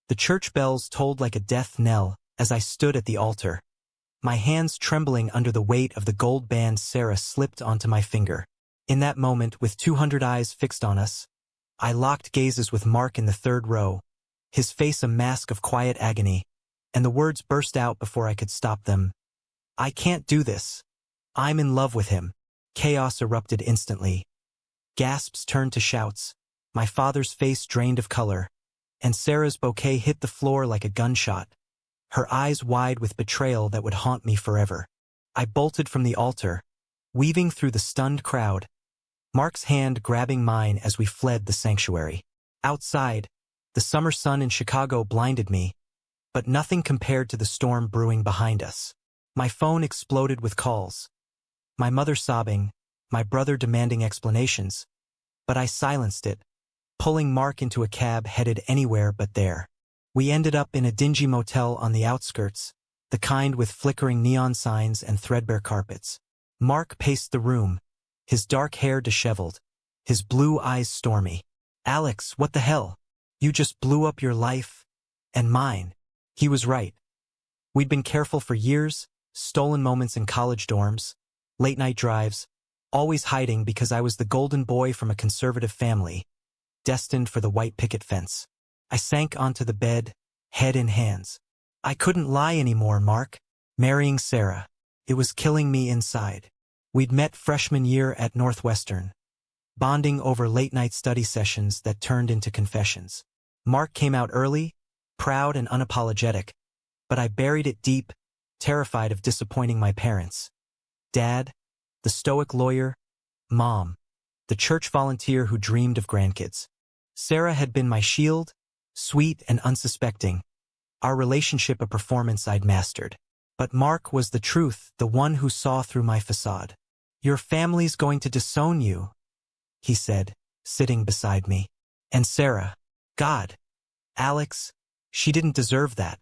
The church bells tolled like a death knell as I stood at the altar. My hands trembling under the weight of the gold band Sarah slipped onto my finger. In that moment, with 200 eyes fixed on us, I locked gazes with Mark in the third row, his face a mask of quiet agony, and the words burst out before I could stop them. "I can't do this. I'm in love with him." Chaos erupted instantly. Gasps turned to shouts, my father's face drained of color, and Sarah's bouquet hit the floor like a gunshot, her eyes wide with betrayal that would haunt me forever. I bolted from the altar, weaving through the stunned crowd, Mark's hand grabbing mine as we fled the sanctuary. Outside, the summer sun in Chicago blinded me, but nothing compared to the storm brewing behind us. My phone exploded with calls. My mother sobbing, my brother demanding explanations, but I silenced it, pulling Mark into a cab headed anywhere but there. We ended up in a dingy motel on the outskirts, the kind with flickering neon signs and threadbare carpets. Mark paced the room, his dark hair disheveled, his blue eyes stormy. "Alex, what the hell? You just blew up your life and mine." He was right. We'd been careful for years, stolen moments in college dorms, late-night drives, always hiding because I was the golden boy from a conservative family, destined for the white picket fence. I sank onto the bed, head in hands. I couldn't lie anymore, Mark. Marrying Sarah. It was killing me inside. We'd met freshman year at Northwestern, bonding over late-night study sessions that turned into confessions. Mark came out early, proud and unapologetic, but I buried it deep, terrified of disappointing my parents. Dad, the stoic lawyer, Mom, the church volunteer who dreamed of grandkids. Sarah had been my shield, sweet and unsuspecting, our relationship a performance I'd mastered. But Mark was the truth, the one who saw through my facade. "Your family's going to disown you," he said, sitting beside me. "And Sarah, God, Alex, she didn't deserve that."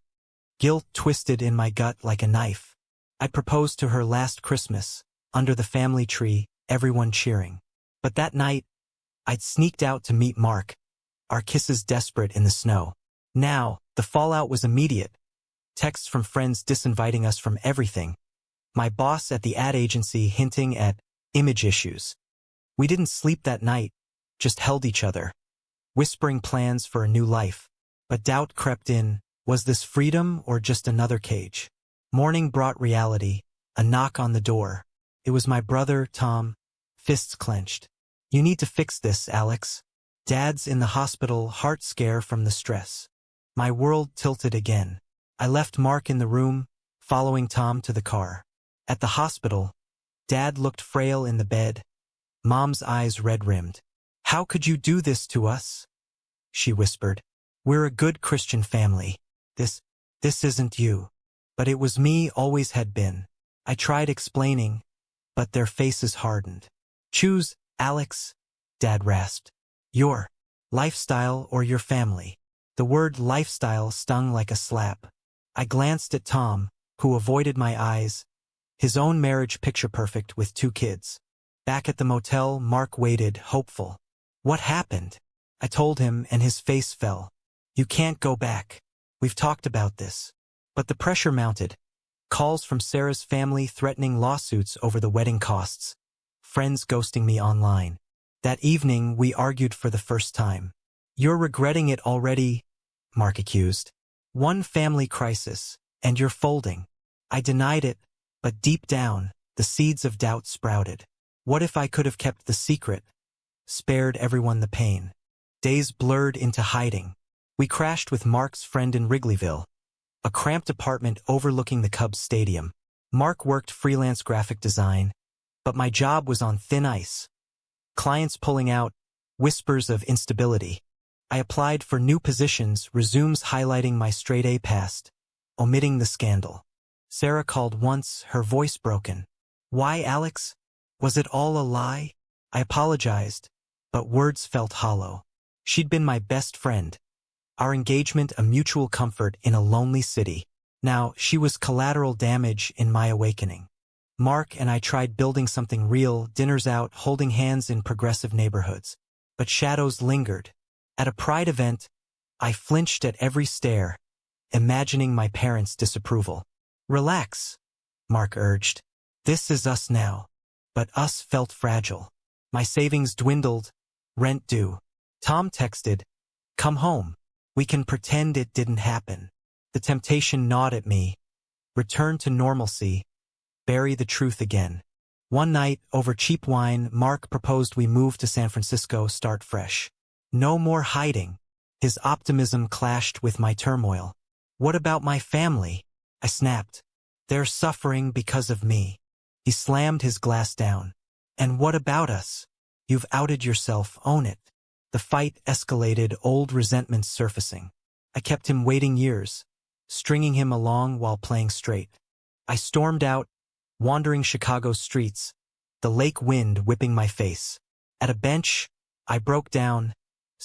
Guilt twisted in my gut like a knife. I proposed to her last Christmas, under the family tree, everyone cheering. But that night, I'd sneaked out to meet Mark, our kisses desperate in the snow. Now, the fallout was immediate. Texts from friends disinviting us from everything. My boss at the ad agency hinting at image issues. We didn't sleep that night, just held each other, whispering plans for a new life. But doubt crept in. Was this freedom or just another cage? Morning brought reality, a knock on the door. It was my brother, Tom, fists clenched. "You need to fix this, Alex. Dad's in the hospital, heart scare from the stress." My world tilted again. I left Mark in the room, following Tom to the car. At the hospital, Dad looked frail in the bed, Mom's eyes red-rimmed. "How could you do this to us?" she whispered. "We're a good Christian family. This isn't you." But it was me, always had been. I tried explaining, but their faces hardened. "Choose, Alex," Dad rasped. "Your lifestyle or your family." The word lifestyle stung like a slap. I glanced at Tom, who avoided my eyes, his own marriage picture-perfect with 2 kids. Back at the motel, Mark waited, hopeful. "What happened?" I told him, and his face fell. "You can't go back. We've talked about this." But the pressure mounted. Calls from Sarah's family threatening lawsuits over the wedding costs. Friends ghosting me online. That evening, we argued for the first time. "You're regretting it already," Mark accused. "One family crisis, and you're folding." I denied it, but deep down, the seeds of doubt sprouted. What if I could have kept the secret, spared everyone the pain? Days blurred into hiding. We crashed with Mark's friend in Wrigleyville, a cramped apartment overlooking the Cubs stadium. Mark worked freelance graphic design, but my job was on thin ice. Clients pulling out, whispers of instability. I applied for new positions, resumes highlighting my straight-A past, omitting the scandal. Sarah called once, her voice broken. "Why, Alex? Was it all a lie?" I apologized, but words felt hollow. She'd been my best friend, our engagement a mutual comfort in a lonely city. Now, she was collateral damage in my awakening. Mark and I tried building something real, dinners out, holding hands in progressive neighborhoods. But shadows lingered. At a pride event, I flinched at every stare, imagining my parents' disapproval. Relax, Mark urged. This is us now. But us felt fragile. My savings dwindled, rent due. Tom texted, come home. We can pretend it didn't happen. The temptation gnawed at me. Return to normalcy. Bury the truth again. One night, over cheap wine, Mark proposed we move to San Francisco, start fresh. No more hiding. His optimism clashed with my turmoil. What about my family? I snapped. They're suffering because of me. He slammed his glass down. And what about us? You've outed yourself, own it. The fight escalated, old resentments surfacing. I kept him waiting years, stringing him along while playing straight. I stormed out, wandering Chicago's streets, the lake wind whipping my face. At a bench, I broke down,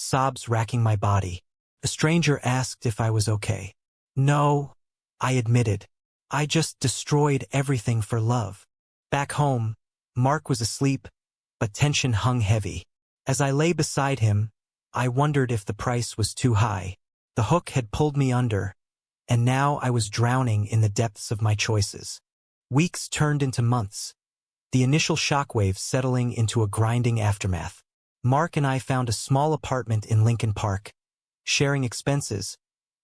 sobs racking my body. A stranger asked if I was okay. No, I admitted. I just destroyed everything for love. Back home, Mark was asleep, but tension hung heavy. As I lay beside him, I wondered if the price was too high. The hook had pulled me under, and now I was drowning in the depths of my choices. Weeks turned into months, the initial shockwaves settling into a grinding aftermath. Mark and I found a small apartment in Lincoln Park, sharing expenses,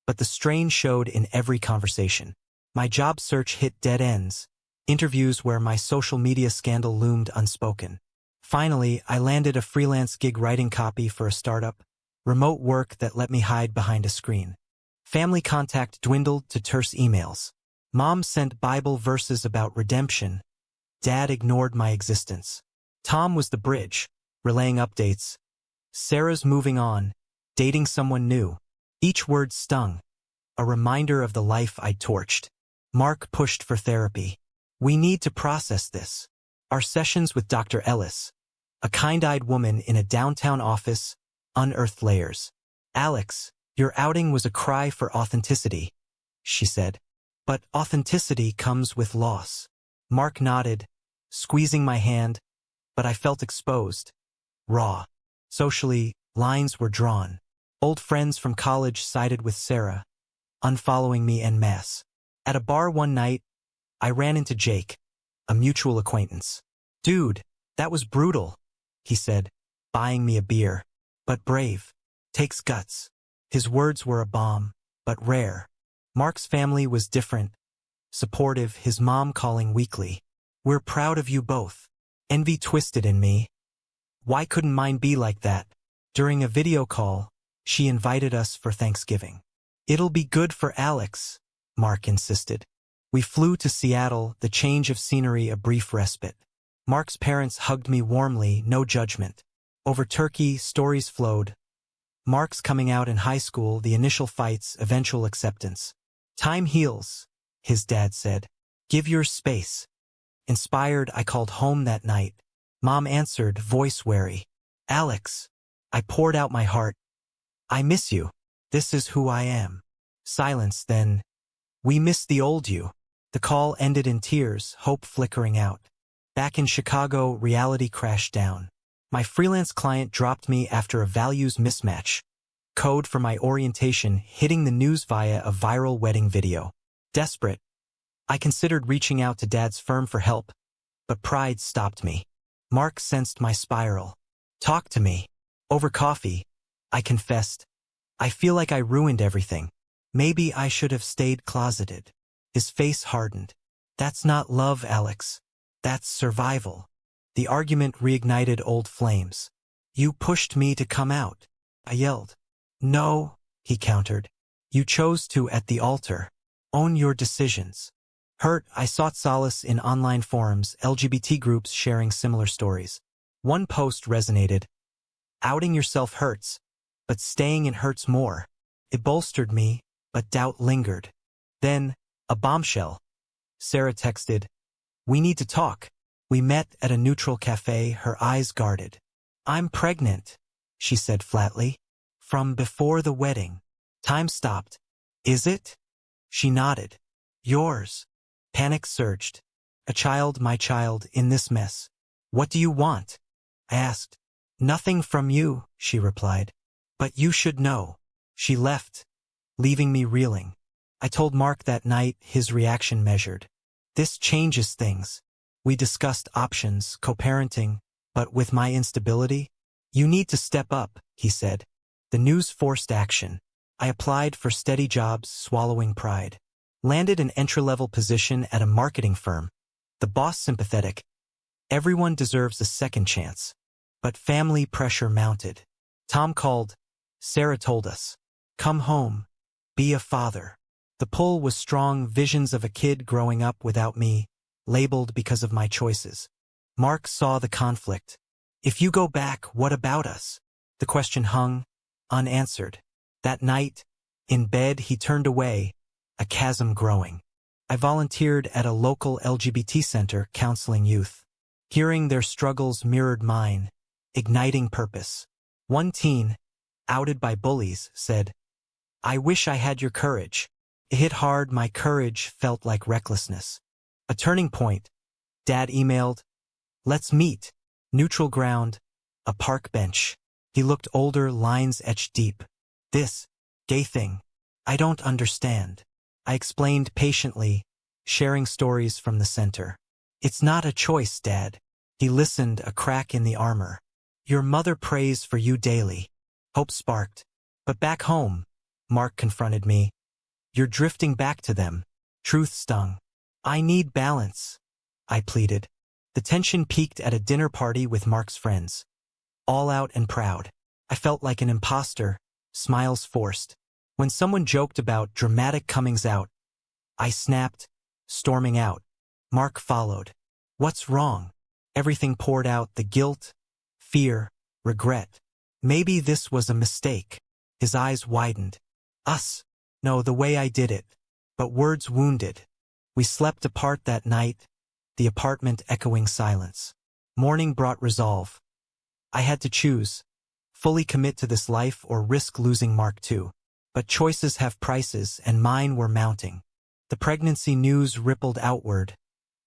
but the strain showed in every conversation. My job search hit dead ends, interviews where my social media scandal loomed unspoken. Finally, I landed a freelance gig writing copy for a startup, remote work that let me hide behind a screen. Family contact dwindled to terse emails. Mom sent Bible verses about redemption. Dad ignored my existence. Tom was the bridge, relaying updates. Sarah's moving on, dating someone new. Each word stung, a reminder of the life I'd torched. Mark pushed for therapy. We need to process this. Our sessions with Dr. Ellis, a kind-eyed woman in a downtown office, unearthed layers. Alex, your outing was a cry for authenticity, she said. But authenticity comes with loss. Mark nodded, squeezing my hand, but I felt exposed. Raw. Socially, lines were drawn. Old friends from college sided with Sarah, unfollowing me en masse. At a bar one night, I ran into Jake, a mutual acquaintance. Dude, that was brutal, he said, buying me a beer. But brave. Takes guts. His words were a bomb, but rare. Mark's family was different. Supportive, his mom calling weekly. We're proud of you both. Envy twisted in me. Why couldn't mine be like that? During a video call, she invited us for Thanksgiving. It'll be good for Alex, Mark insisted. We flew to Seattle, the change of scenery a brief respite. Mark's parents hugged me warmly, no judgment. Over turkey, stories flowed. Mark's coming out in high school, the initial fights, eventual acceptance. Time heals, his dad said. Give yours space. Inspired, I called home that night. Mom answered, voice wary. Alex. I poured out my heart. I miss you. This is who I am. Silence, then. We miss the old you. The call ended in tears, hope flickering out. Back in Chicago, reality crashed down. My freelance client dropped me after a values mismatch. Code for my orientation hitting the news via a viral wedding video. Desperate, I considered reaching out to Dad's firm for help, but pride stopped me. Mark sensed my spiral. Talk to me. Over coffee, I confessed. I feel like I ruined everything. Maybe I should have stayed closeted. His face hardened. That's not love, Alex. That's survival. The argument reignited old flames. You pushed me to come out, I yelled. No, he countered. You chose to at the altar. Own your decisions. Hurt, I sought solace in online forums, LGBT groups sharing similar stories. One post resonated. Outing yourself hurts, but staying in hurts more. It bolstered me, but doubt lingered. Then, a bombshell. Sarah texted, we need to talk. We met at a neutral cafe, her eyes guarded. I'm pregnant, she said flatly. From before the wedding. Time stopped. Is it? She nodded. Yours. Panic surged. A child, my child, in this mess. What do you want? I asked. Nothing from you, she replied. But you should know. She left, leaving me reeling. I told Mark that night, his reaction measured. This changes things. We discussed options, co-parenting, but with my instability, you need to step up, he said. The news forced action. I applied for steady jobs, swallowing pride. Landed an entry-level position at a marketing firm. The boss sympathetic. Everyone deserves a second chance. But family pressure mounted. Tom called. Sarah told us. Come home. Be a father. The pull was strong, visions of a kid growing up without me, labeled because of my choices. Mark saw the conflict. If you go back, what about us? The question hung, unanswered. That night, in bed, he turned away, a chasm growing. I volunteered at a local LGBT center counseling youth. Hearing their struggles mirrored mine, igniting purpose. One teen, outed by bullies, said, I wish I had your courage. It hit hard, my courage felt like recklessness. A turning point. Dad emailed, let's meet. Neutral ground, a park bench. He looked older, lines etched deep. This, gay thing, I don't understand. I explained patiently, sharing stories from the center. It's not a choice, Dad. He listened, a crack in the armor. Your mother prays for you daily. Hope sparked. But back home, Mark confronted me. You're drifting back to them. Truth stung. I need balance, I pleaded. The tension peaked at a dinner party with Mark's friends. All out and proud. I felt like an imposter, smiles forced. When someone joked about dramatic comings out, I snapped, storming out. Mark followed. What's wrong? Everything poured out, the guilt, fear, regret. Maybe this was a mistake. His eyes widened. Us. No, the way I did it. But words wounded. We slept apart that night, the apartment echoing silence. Morning brought resolve. I had to choose. Fully commit to this life or risk losing Mark too. But choices have prices, and mine were mounting. The pregnancy news rippled outward,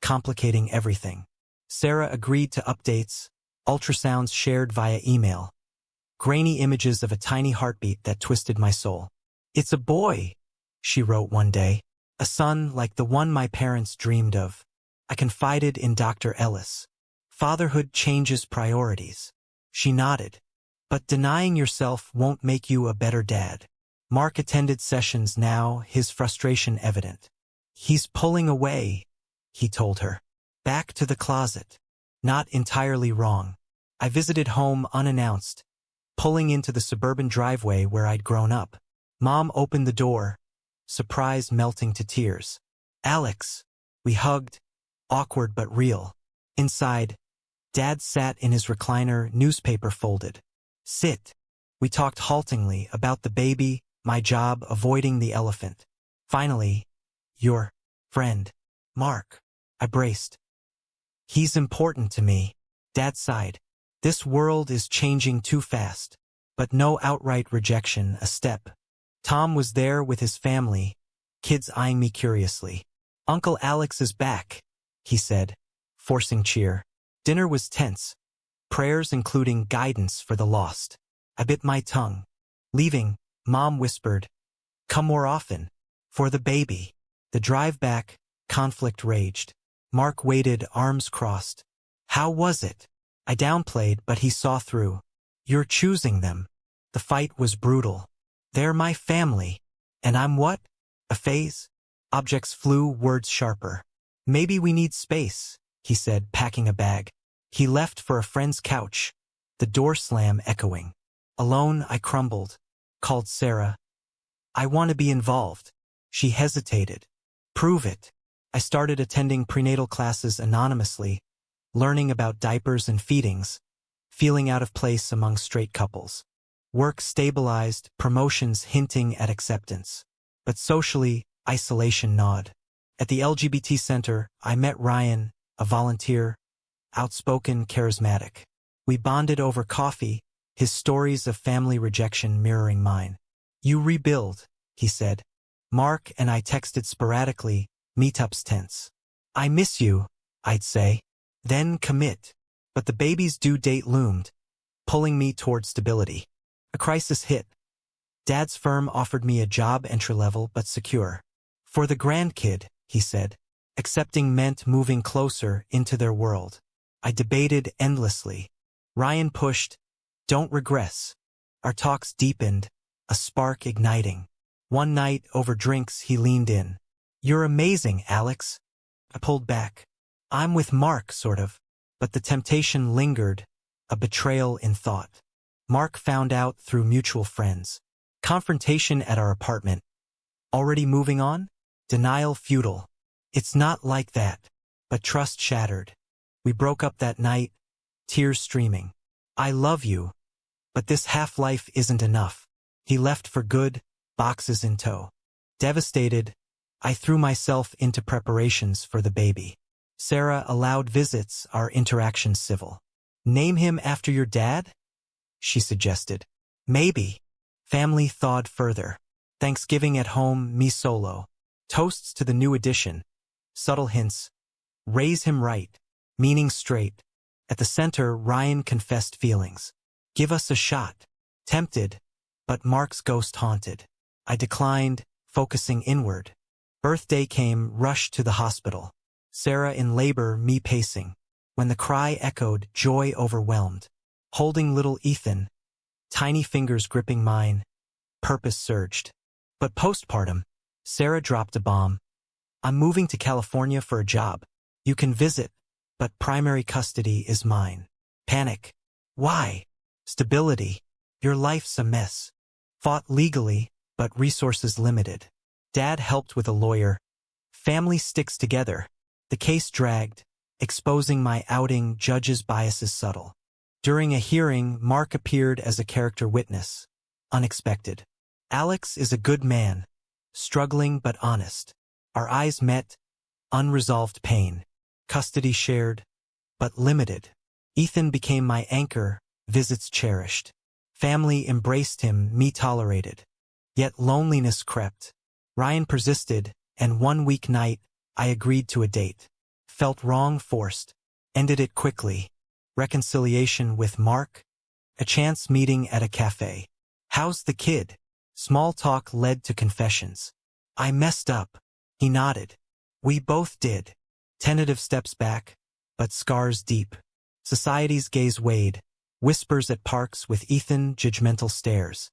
complicating everything. Sarah agreed to updates, ultrasounds shared via email. Grainy images of a tiny heartbeat that twisted my soul. It's a boy, she wrote one day. A son like the one my parents dreamed of. I confided in Dr. Ellis. Fatherhood changes priorities. She nodded. But denying yourself won't make you a better dad. Mark attended sessions now, his frustration evident. He's pulling away, he told her. Back to the closet. Not entirely wrong. I visited home unannounced, pulling into the suburban driveway where I'd grown up. Mom opened the door, surprise melting to tears. Alex. We hugged, awkward but real. Inside, Dad sat in his recliner, newspaper folded. Sit. We talked haltingly about the baby, my job, avoiding the elephant. Finally, your friend, Mark. I braced. He's important to me. Dad sighed. This world is changing too fast. But no outright rejection, a step. Tom was there with his family, kids eyeing me curiously. Uncle Alex is back, he said, forcing cheer. Dinner was tense, prayers including guidance for the lost. I bit my tongue. Leaving, Mom whispered, come more often. For the baby. The drive back, conflict raged. Mark waited, arms crossed. How was it? I downplayed, but he saw through. You're choosing them. The fight was brutal. They're my family. And I'm what? A phase? Objects flew, words sharper. Maybe we need space, he said, packing a bag. He left for a friend's couch, the door slam echoing. Alone, I crumbled. Called Sarah. I want to be involved. She hesitated. Prove it. I started attending prenatal classes anonymously, learning about diapers and feedings, feeling out of place among straight couples. Work stabilized, promotions hinting at acceptance. But socially, isolation gnawed. At the LGBT center, I met Ryan, a volunteer, outspoken, charismatic. We bonded over coffee, his stories of family rejection mirroring mine. You rebuild, he said. Mark and I texted sporadically, meetups tense. I miss you, I'd say. Then commit. But the baby's due date loomed, pulling me toward stability. A crisis hit. Dad's firm offered me a job entry-level but secure. For the grandkid, he said. Accepting meant moving closer into their world. I debated endlessly. Ryan pushed, "Don't regress." Our talks deepened, a spark igniting. One night, over drinks, he leaned in. "You're amazing, Alex." I pulled back. "I'm with Mark, sort of." But the temptation lingered, a betrayal in thought. Mark found out through mutual friends. Confrontation at our apartment. Already moving on? Denial futile. "It's not like that." But trust shattered. We broke up that night, tears streaming. "I love you, but this half-life isn't enough." He left for good, boxes in tow. Devastated, I threw myself into preparations for the baby. Sarah allowed visits, our interactions civil. "Name him after your dad?" she suggested. "Maybe." Family thawed further. Thanksgiving at home, me solo. Toasts to the new addition. Subtle hints. "Raise him right." Meaning straight. At the center, Ryan confessed feelings. "Give us a shot." Tempted, but Mark's ghost haunted. I declined, focusing inward. Birthday came, rushed to the hospital. Sarah in labor, me pacing. When the cry echoed, joy overwhelmed. Holding little Ethan, tiny fingers gripping mine, purpose surged. But postpartum, Sarah dropped a bomb. "I'm moving to California for a job. You can visit, but primary custody is mine." Panic. "Why?" "Stability. Your life's a mess." Fought legally, but resources limited. Dad helped with a lawyer. Family sticks together. The case dragged, exposing my outing, judge's biases subtle. During a hearing, Mark appeared as a character witness. Unexpected. "Alex is a good man. Struggling but honest." Our eyes met, unresolved pain. Custody shared, but limited. Ethan became my anchor, visits cherished. Family embraced him, me tolerated. Yet loneliness crept. Ryan persisted, and one weeknight, I agreed to a date. Felt wrong, forced. Ended it quickly. Reconciliation with Mark. A chance meeting at a cafe. "How's the kid?" Small talk led to confessions. "I messed up." He nodded. "We both did." Tentative steps back, but scars deep. Society's gaze weighed. Whispers at parks with Ethan, judgmental stares.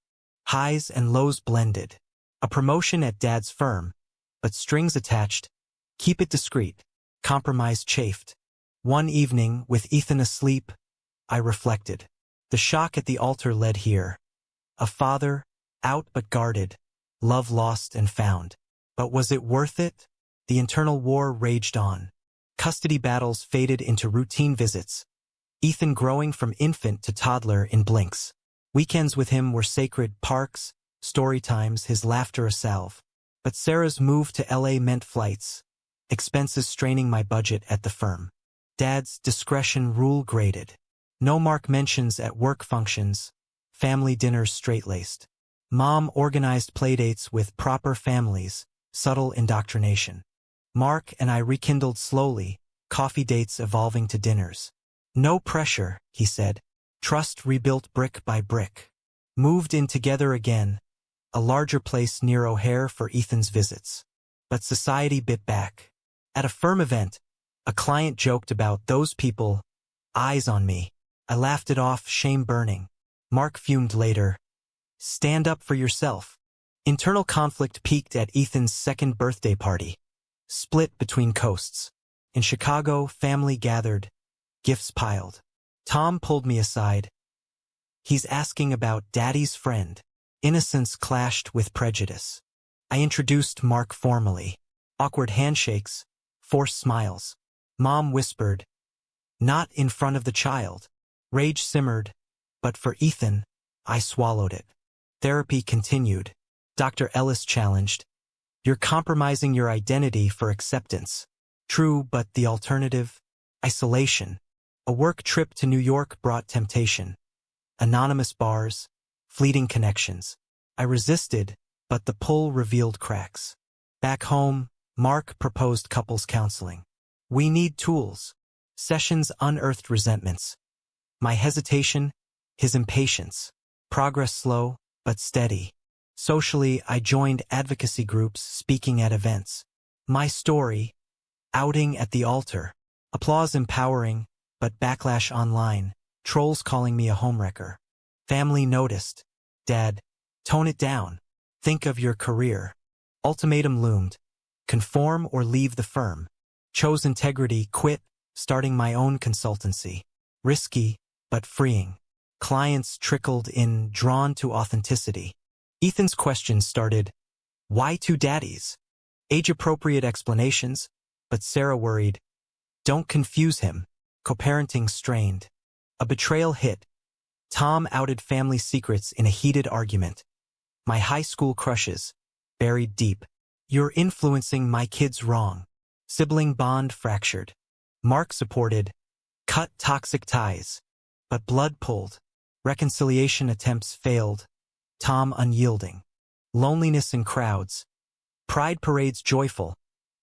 Highs and lows blended. A promotion at Dad's firm, but strings attached. Keep it discreet. Compromise chafed. One evening, with Ethan asleep, I reflected. The shock at the altar led here. A father, out but guarded. Love lost and found. But was it worth it? The internal war raged on. Custody battles faded into routine visits. Ethan growing from infant to toddler in blinks. Weekends with him were sacred, parks, story times, his laughter a salve. But Sarah's move to LA meant flights. Expenses straining my budget at the firm. Dad's discretion rule graded. No Mark mentions at work functions. Family dinners straight-laced. Mom organized playdates with proper families, subtle indoctrination. Mark and I rekindled slowly, coffee dates evolving to dinners. "No pressure," he said. Trust rebuilt brick by brick. Moved in together again, a larger place near O'Hare for Ethan's visits. But society bit back. At a firm event, a client joked about "those people, eyes on me." I laughed it off, shame burning. Mark fumed later. "Stand up for yourself." Internal conflict peaked at Ethan's second birthday party. Split between coasts. In Chicago, family gathered. Gifts piled. Tom pulled me aside. "He's asking about Daddy's friend." Innocence clashed with prejudice. I introduced Mark formally. Awkward handshakes, forced smiles. Mom whispered, "Not in front of the child." Rage simmered, but for Ethan, I swallowed it. Therapy continued. Dr. Ellis challenged, "You're compromising your identity for acceptance." True, but the alternative? Isolation. A work trip to New York brought temptation. Anonymous bars, fleeting connections. I resisted, but the pull revealed cracks. Back home, Mark proposed couples counseling. "We need tools." Sessions unearthed resentments. My hesitation, his impatience. Progress slow, but steady. Socially, I joined advocacy groups, speaking at events. My story, outing at the altar. Applause empowering, but backlash online. Trolls calling me a homewrecker. Family noticed. Dad, tone it down. Think of your career. Ultimatum loomed. Conform or leave the firm. Chose integrity, quit, starting my own consultancy. Risky, but freeing. Clients trickled in, drawn to authenticity. Ethan's questions started, why two daddies? Age-appropriate explanations, but Sarah worried, don't confuse him. Co-parenting strained. A betrayal hit. Tom outed family secrets in a heated argument. My high school crushes, buried deep. You're influencing my kids wrong. Sibling bond fractured. Mark supported, cut toxic ties. But blood pulled. Reconciliation attempts failed. Tom unyielding. Loneliness in crowds. Pride parades joyful,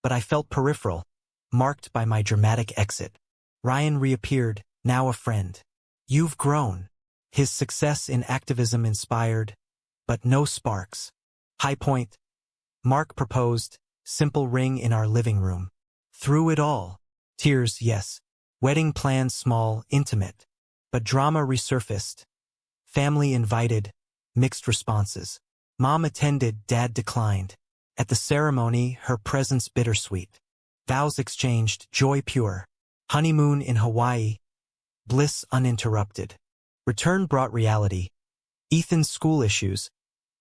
but I felt peripheral, marked by my dramatic exit. Ryan reappeared, now a friend. You've grown. His success in activism inspired, but no sparks. High point. Mark proposed, simple ring in our living room. Through it all. Tears, yes. Wedding plans small, intimate. But drama resurfaced. Family invited, mixed responses. Mom attended, Dad declined. At the ceremony, her presence bittersweet. Vows exchanged, joy pure. Honeymoon in Hawaii. Bliss uninterrupted. Return brought reality. Ethan's school issues.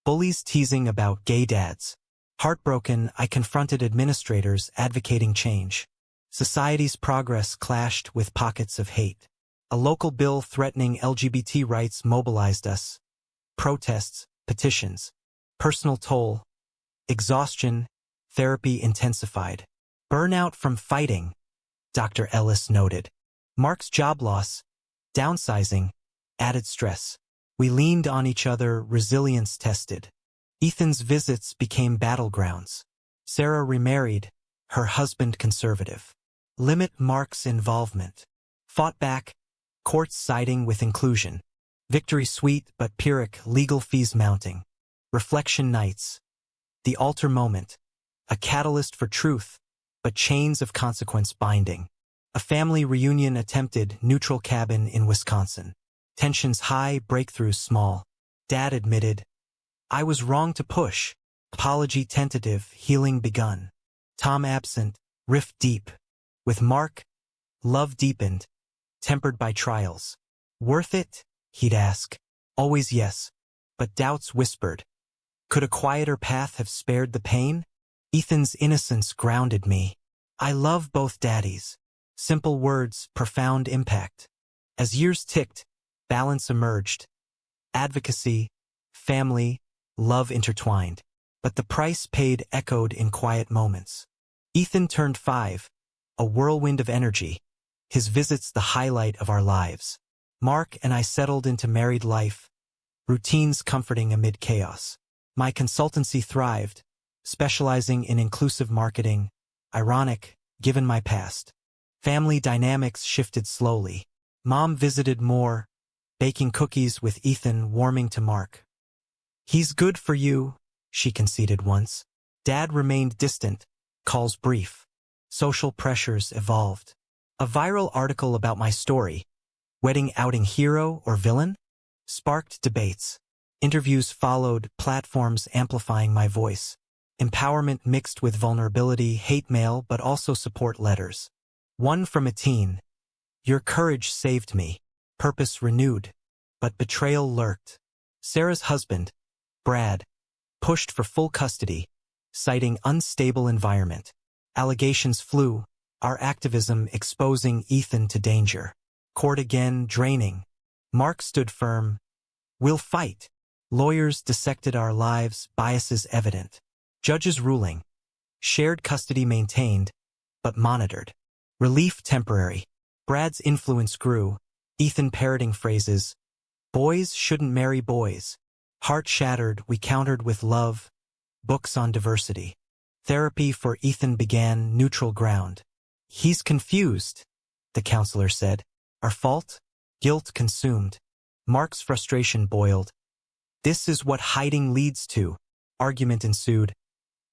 Bullies teasing about gay dads. Heartbroken, I confronted administrators advocating change. Society's progress clashed with pockets of hate. A local bill threatening LGBT rights mobilized us. Protests, petitions. Personal toll. Exhaustion, therapy intensified. Burnout from fighting, Dr. Ellis noted. Mark's job loss, downsizing, added stress. We leaned on each other, resilience tested. Ethan's visits became battlegrounds. Sarah remarried, her husband conservative. Limit Mark's involvement. Fought back, courts siding with inclusion. Victory sweet but Pyrrhic, legal fees mounting. Reflection nights. The altar moment. A catalyst for truth, but chains of consequence binding. A family reunion attempted, neutral cabin in Wisconsin. Tensions high, breakthroughs small. Dad admitted, I was wrong to push. Apology tentative, healing begun. Tom absent, rift deep. With Mark, love deepened, tempered by trials. Worth it? He'd ask. Always yes. But doubts whispered. Could a quieter path have spared the pain? Ethan's innocence grounded me. I love both daddies. Simple words, profound impact. As years ticked, balance emerged. Advocacy, family, love intertwined. But the price paid echoed in quiet moments. Ethan turned 5, a whirlwind of energy. His visits the highlight of our lives. Mark and I settled into married life, routines comforting amid chaos. My consultancy thrived, specializing in inclusive marketing, ironic, given my past. Family dynamics shifted slowly. Mom visited more, baking cookies with Ethan, warming to Mark. He's good for you, she conceded once. Dad remained distant, calls brief. Social pressures evolved. A viral article about my story, wedding outing hero or villain, sparked debates. Interviews followed, platforms amplifying my voice. Empowerment mixed with vulnerability, hate mail, but also support letters. One from a teen. Your courage saved me. Purpose renewed. But betrayal lurked. Sarah's husband, Brad, pushed for full custody, citing unstable environment. Allegations flew, our activism exposing Ethan to danger. Court again draining. Mark stood firm. We'll fight. Lawyers dissected our lives, biases evident. Judges ruling. Shared custody maintained, but monitored. Relief temporary. Brad's influence grew. Ethan parroting phrases. Boys shouldn't marry boys. Heart shattered, we countered with love. Books on diversity. Therapy for Ethan began, neutral ground. He's confused, the counselor said. Our fault? Guilt consumed. Mark's frustration boiled. This is what hiding leads to. Argument ensued.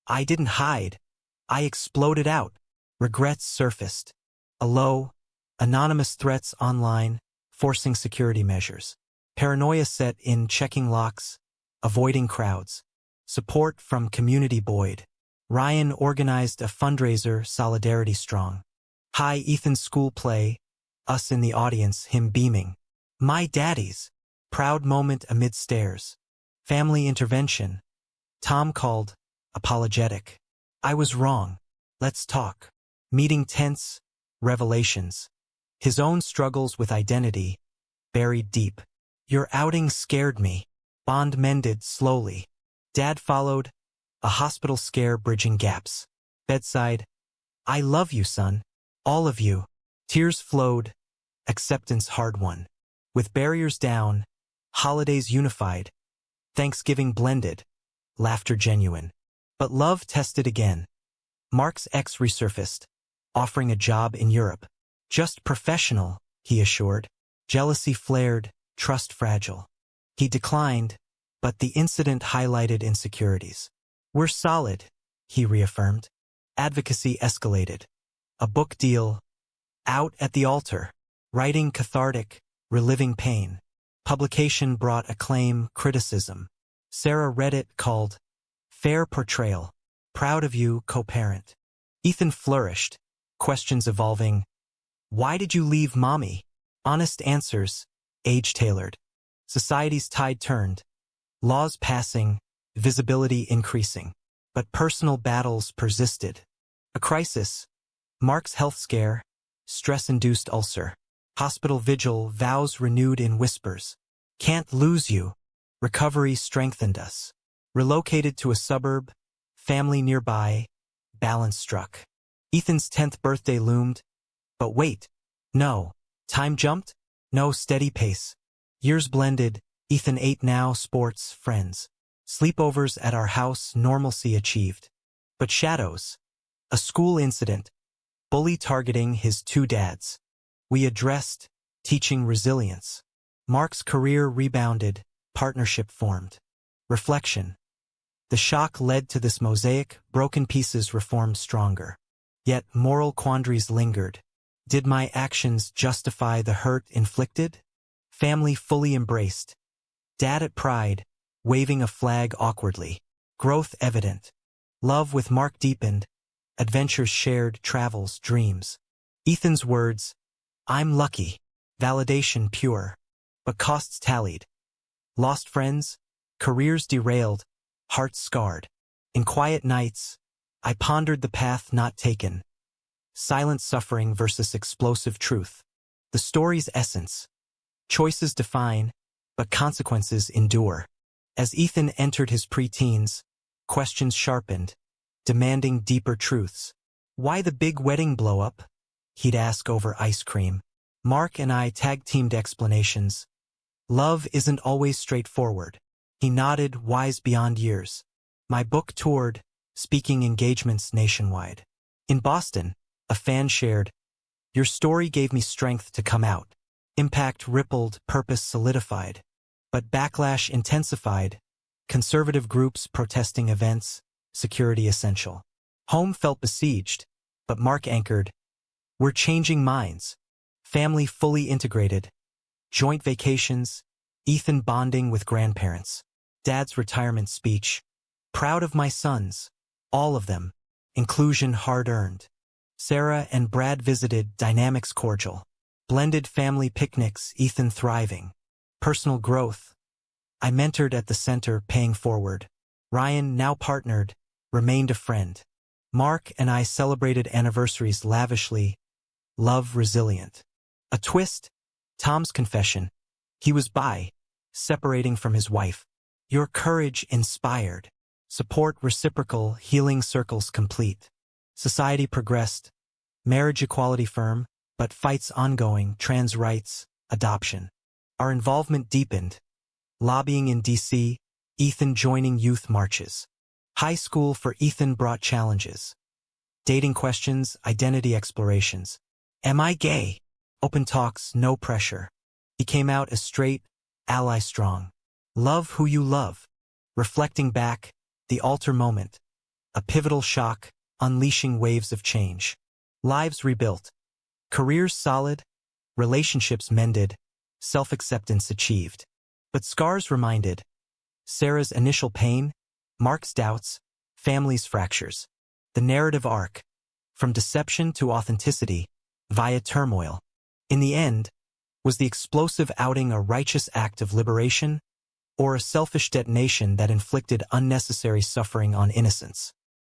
I didn't hide. I exploded out. Regrets surfaced. Anonymous threats online, forcing security measures. Paranoia set in, checking locks, avoiding crowds. Support from community Boyd. Ryan organized a fundraiser, Solidarity Strong. Hi, Ethan's school play, us in the audience, him beaming. My daddy's. Proud moment amid stares. Family intervention. Tom called, apologetic. I was wrong. Let's talk. Meeting tense, revelations. His own struggles with identity, buried deep. Your outing scared me. Bond mended slowly. Dad followed, a hospital scare bridging gaps. Bedside. I love you, son. All of you. Tears flowed, acceptance hard won. With barriers down, holidays unified. Thanksgiving blended, laughter genuine. But love tested again. Mark's ex resurfaced, offering a job in Europe. Just professional, he assured. Jealousy flared, trust fragile. He declined, but the incident highlighted insecurities. We're solid, he reaffirmed. Advocacy escalated. A book deal. Out at the altar. Writing cathartic, reliving pain. Publication brought acclaim, criticism. Sarah read it, called, Fair Portrayal. Proud of you, co-parent. Ethan flourished, questions evolving. Why did you leave mommy? Honest answers, age-tailored. Society's tide turned. Laws passing, visibility increasing. But personal battles persisted. A crisis. Mark's health scare. Stress-induced ulcer. Hospital vigil, vows renewed in whispers. Can't lose you. Recovery strengthened us. Relocated to a suburb. Family nearby. Balance struck. Ethan's 10th birthday loomed. But wait. No. Time jumped? No, steady pace. Years blended. Ethan 8 now, sports, friends. Sleepovers at our house, normalcy achieved. But shadows. A school incident. Bully targeting his 2 dads. We addressed, teaching resilience. Mark's career rebounded, partnership formed. Reflection. The shock led to this mosaic, broken pieces reformed stronger. Yet moral quandaries lingered. Did my actions justify the hurt inflicted? Family fully embraced. Dad at pride, waving a flag awkwardly. Growth evident. Love with Mark deepened. Adventures shared, travels, dreams. Ethan's words, I'm lucky. Validation pure. But costs tallied. Lost friends, careers derailed, hearts scarred. In quiet nights, I pondered the path not taken. Silent suffering versus explosive truth. The story's essence. Choices define, but consequences endure. As Ethan entered his preteens, questions sharpened, demanding deeper truths. Why the big wedding blow-up? He'd ask over ice cream. Mark and I tag-teamed explanations. Love isn't always straightforward. He nodded, wise beyond years. My book toured, speaking engagements nationwide. In Boston, a fan shared, Your story gave me strength to come out. Impact rippled, purpose solidified. But backlash intensified. Conservative groups protesting events, security essential. Home felt besieged, but Mark anchored, We're changing minds. Family fully integrated. Joint vacations, Ethan bonding with grandparents. Dad's retirement speech. Proud of my sons. All of them. Inclusion hard-earned. Sarah and Brad visited, dynamics cordial. Blended family picnics, Ethan thriving. Personal growth. I mentored at the center, paying forward. Ryan, now partnered, remained a friend. Mark and I celebrated anniversaries lavishly. Love resilient. A twist. Tom's confession. He was bi, separating from his wife. Your courage inspired. Support reciprocal, healing circles complete. Society progressed. Marriage equality firm, but fights ongoing, trans rights, adoption. Our involvement deepened. Lobbying in D.C., Ethan joining youth marches. High school for Ethan brought challenges. Dating questions, identity explorations. Am I gay? Open talks, no pressure. He came out as straight, ally strong. Love who you love. Reflecting back, The altar moment. A pivotal shock, unleashing waves of change. Lives rebuilt. Careers solid. Relationships mended. Self-acceptance achieved. But scars reminded. Sarah's initial pain. Mark's doubts. Family's fractures. The narrative arc. From deception to authenticity. Via turmoil. In the end, was the explosive outing a righteous act of liberation, or a selfish detonation that inflicted unnecessary suffering on innocence?